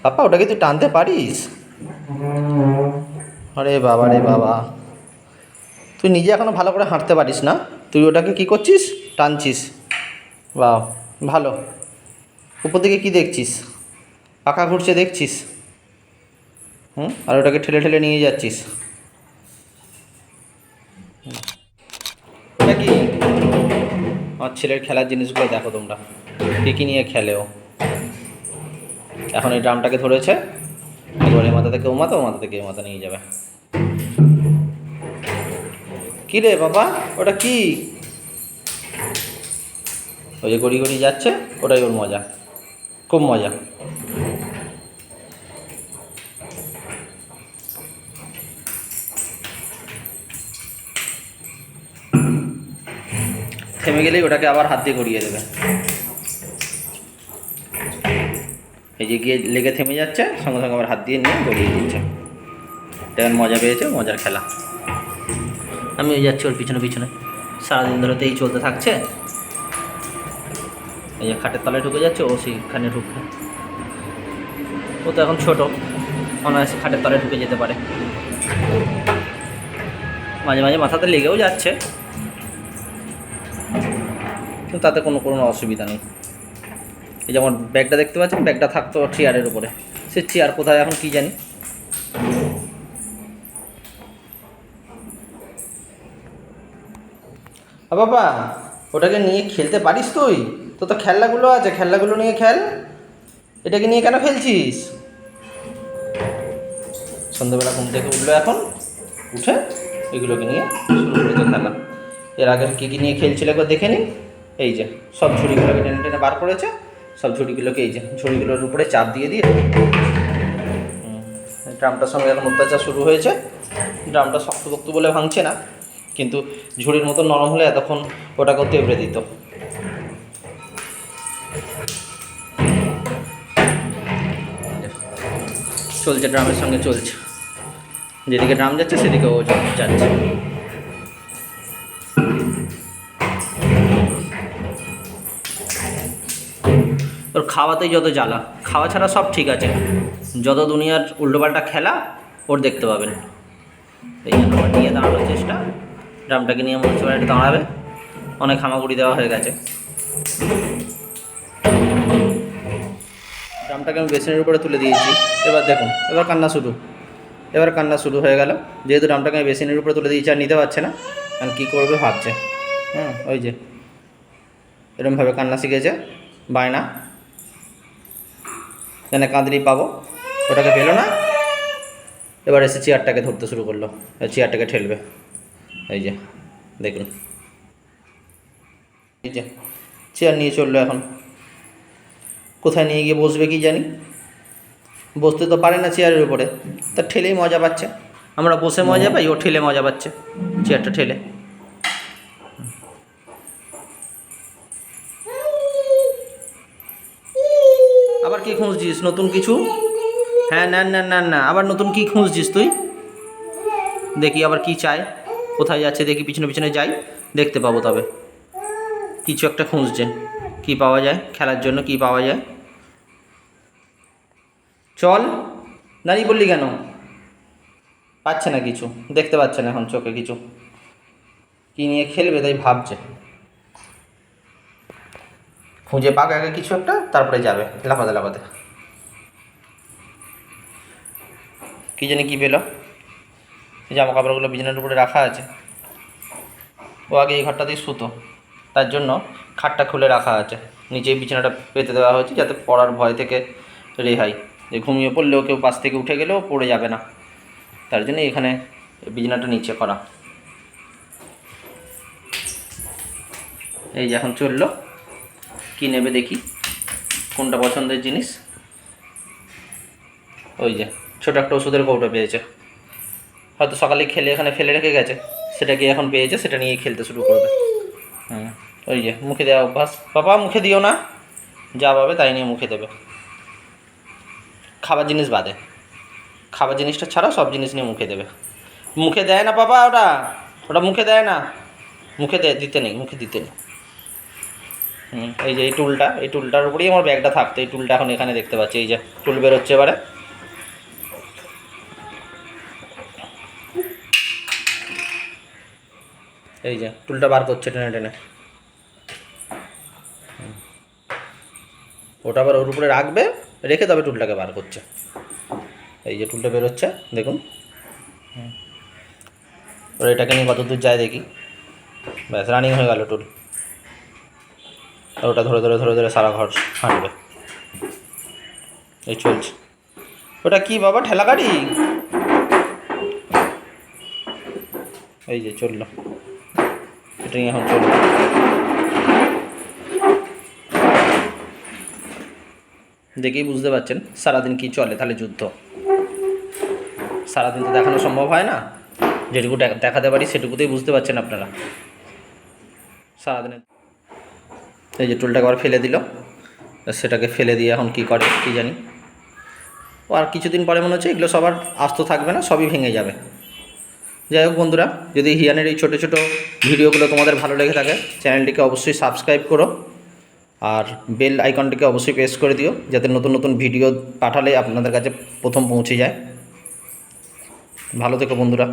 পাপা ওটাকে তুই টানতে পারিস? আরে বাবা রে বাবা, তুই নিজে এখনো ভালো করে হাঁটতে পারিস না, তুই ওটাকে কি করছিস, টানছিস? বাহ, ভালো। উপর দিকে কি দেখছিস? পাখা ঘুরছে দেখছিস? আর ওটাকে ঠেলে ঠেলে নিয়ে যাচ্ছিস। এটা কি? আমার ছেলের খেলার জিনিসগুলো দেখো তোমরা, কী কী নিয়ে খেলেও। এখন এই ড্রামটাকে ধরেছে, এবার এই মাথা থেকে ও মাথা, ও মাথা থেকে এই মাথা নিয়ে যাবে। কী রে বাবা, ওটা কি? ওই যে গড়ি গড়ি যাচ্ছে, ওটাই ওর মজা, খুব মজা। থেমে গেলেই ওটাকে আবার হাত দিয়ে গড়িয়ে দেবে। এই যে গিয়ে লেগে থেমে যাচ্ছে, সঙ্গে সঙ্গে আবার হাত দিয়ে নিয়ে গড়িয়ে দিচ্ছে। এটা মজা পেয়েছে, মজার খেলা। আমি ওই যাচ্ছি ওর পিছনে পিছনে, সারাদিন ধরে তো এই চলতে থাকছে। এই যে খাটের তলায় ঢুকে যাচ্ছে, ও সেইখানে ঢুকবে। ও তো এখন ছোটো, অনায়াসে খাটের তলায় ঢুকে যেতে পারে। মাঝে মাঝে মাথাতে লেগেও যাচ্ছে, কিন্তু তাতে কোনো অসুবিধা নেই। এই যেমন ব্যাগটা দেখতে পাচ্ছেন, ব্যাগটা থাকতো চেয়ারের উপরে, সে চেয়ার কোথায় এখন কী জানি। বাবা, ওটাকে নিয়ে খেলতে পারিস তুই? তো খেলনাগুলো আছে, খেলনাগুলো নিয়ে খেল। এটাকে নিয়ে কেন খেলছিস? সন্ধ্যেবেলা ঘুম থেকে উঠলো এখন, উঠে এগুলোকে নিয়ে শুরু করেছে খেলা। এর আগে কী কী নিয়ে খেলছিল একবার দেখে নিন। এই যে সব ঝুড়িগুলোকে টেনে টেনে বার করেছে, সব ঝুড়িগুলোকে এই যে ঝুড়িগুলোর উপরে চাপ দিয়ে দিয়ে ড্রামটার সঙ্গে এখন অত্যাচার শুরু হয়েছে। ড্রামটা শক্তপোক্ত বলে ভাঙছে না, কিন্তু ঝুড়ির মতো নরম হলে এতক্ষণ ওটাকেও তেবড়ে দিত। চলছে, ড্রামের সঙ্গে চলছে, যেদিকে ড্রাম যাচ্ছে সেদিকে ও যাচ্ছে। ওর খাওয়াতেই যত জ্বালা, খাওয়া ছাড়া সব ঠিক আছে, যত দুনিয়ার উল্টোপাল্টা খেলা ওর দেখতে পাবেন। এই জন্য আমার নিয়ে দাঁড়ানোর চেষ্টা, ড্রামটাকে নিয়ে মনে হচ্ছে একটু দাঁড়াবে, অনেক হামাগুড়ি দেওয়া হয়ে গেছে। ড্রামটাকে আমি বেসিনের উপরে তুলে দিয়েছি, এবার দেখুন, এবার কান্না শুরু হয়ে গেল। যেহেতু ড্রামটাকে আমি বেসিনের উপরে তুলে দিয়েছি আর নিতে পারছে না, আর কী করবে ভাবছে। ওই যে এরকমভাবে কান্না শিখেছে, বায়না, যেন কাঁদলেই পাবো, ওটাকে পেলো না। এবার এসে চেয়ারটাকে ধরতে শুরু করলো, চেয়ারটাকে ঠেলবে। এই যে দেখুন, এই যে চেয়ার নিয়ে চললো, এখন কোথায় নিয়ে গিয়ে বসবে কি জানি। বসতে তো পারে না চেয়ারের উপরে, তা ঠেলেই মজা পাচ্ছে। আমরা বসে মজা পাই, ও ঠেলে মজা পাচ্ছে, চেয়ারটা ঠেলে। আবার কি খুঁজছিস, নতুন কিছু? হ্যাঁ, না না না না, আবার নতুন কি খুঁজছিস তুই? দেখি আবার কি চাই, কোথায় যাচ্ছে দেখি, পিছনে পিছনে যাই, দেখতে পাবো তবে। কিছু একটা খুঁজছে, কি পাওয়া যায় খেলার জন্য, কি পাওয়া যায়। চল, দাঁড়িয়ে বললি কেন? পাচ্ছে না কিছু, দেখতে পাচ্ছে না এখন চোখে কিছু, কী নিয়ে খেলবে তাই ভাবছে। খুঁজে পাক আগে কিছু একটা, তারপরে যাবে লাফাতে লাফাতে। কী জানি কী পেলো। জামা কাপড়গুলো বিছানার উপরে রাখা আছে, ও আগে এই ঘরটাতেই শুতো, তার জন্য খাটটা খুলে রাখা আছে, নিচেই বিছানাটা পেতে দেওয়া হয়েছে যাতে পড়ার ভয় থেকে রেহাই, যে ঘুমিয়ে পড়লেও কেউ পাশ থেকে উঠে গেলেও পড়ে যাবে না, তার জন্য এখানে বিছানাটা নিচে করা। এই যে এখন চললো, কী নেবে দেখি, কোনটা পছন্দের জিনিস। ওই যে ছোটো একটা ওষুধের কৌটো পেয়েছে, হয়তো সকালে খেলে এখানে ফেলে রেখে গেছে, সেটাকে এখন পেয়েছে, সেটা নিয়ে খেলতে শুরু করবে। ওই যে মুখে দেওয়া অভ্যাস, বাবা মুখে দিও না, যা পাবে তাই নিয়ে মুখে দেবে। খাবার জিনিস বাদে, খাবার জিনিসটা ছাড়া সব জিনিস নিয়ে মুখে দেবে। মুখে দেয় না বাবা, ওটা মুখে দেয় না, মুখে দিতে নেই, মুখে দিতে নেই। এই যে এই টুলটার উপরেই আমার ব্যাগটা থাকতো। এই টুলটা এখন এখানে দেখতে পাচ্ছি, এই যে টুল বেরোচ্ছে এবারে। এই যে টুলটা বার করছে টেনে টেনে, ওটা আবার ওর উপরে রাখবে, রেখে তবে টুলটাকে বার করছে। এই যে টুলটা বেরোচ্ছে দেখুন। ওর এটাকে নিয়ে কত দূর যায় দেখি। ব্যাস, রানিং হয়ে গেল টুল। আর ওটা ধরে ধরে ধরে ধরে সারা ঘর হাঁটবে। এই চলছে। ওটা কি বাবা, ঠেলা গাড়ি? এই যে চললো, এটা নিয়ে এখন চলবে। দেখেই বুঝতে পারছেন সারাদিন কি চলে, তাহলে যুদ্ধ। সারাদিন তো দেখানো সম্ভব হয় না, যেটুকু দেখাতে পারি সেটুকুতেই বুঝতে পারছেন আপনারা সারাদিনে। এই যে টুলটাকে আবার ফেলে দিল, সেটাকে ফেলে দিয়ে এখন কি করে কি জানি। ও আর কিছুদিন পরে মনে হচ্ছে এগুলো সবার আস্ত থাকবে না, সবই ভেঙে যাবে। যাই হোক বন্ধুরা, যদি হিয়ানের এই ছোটো ছোটো ভিডিওগুলো তোমাদের ভালো লেগে থাকে, চ্যানেলটিকে অবশ্যই সাবস্ক্রাইব করো, আর বেল আইকনটিকে অবশ্যই প্রেস করে দিও, যাতে নতুন নতুন ভিডিও পাঠালে আপনাদের কাছে প্রথম পৌঁছে যায়। ভালো থেকো বন্ধুরা।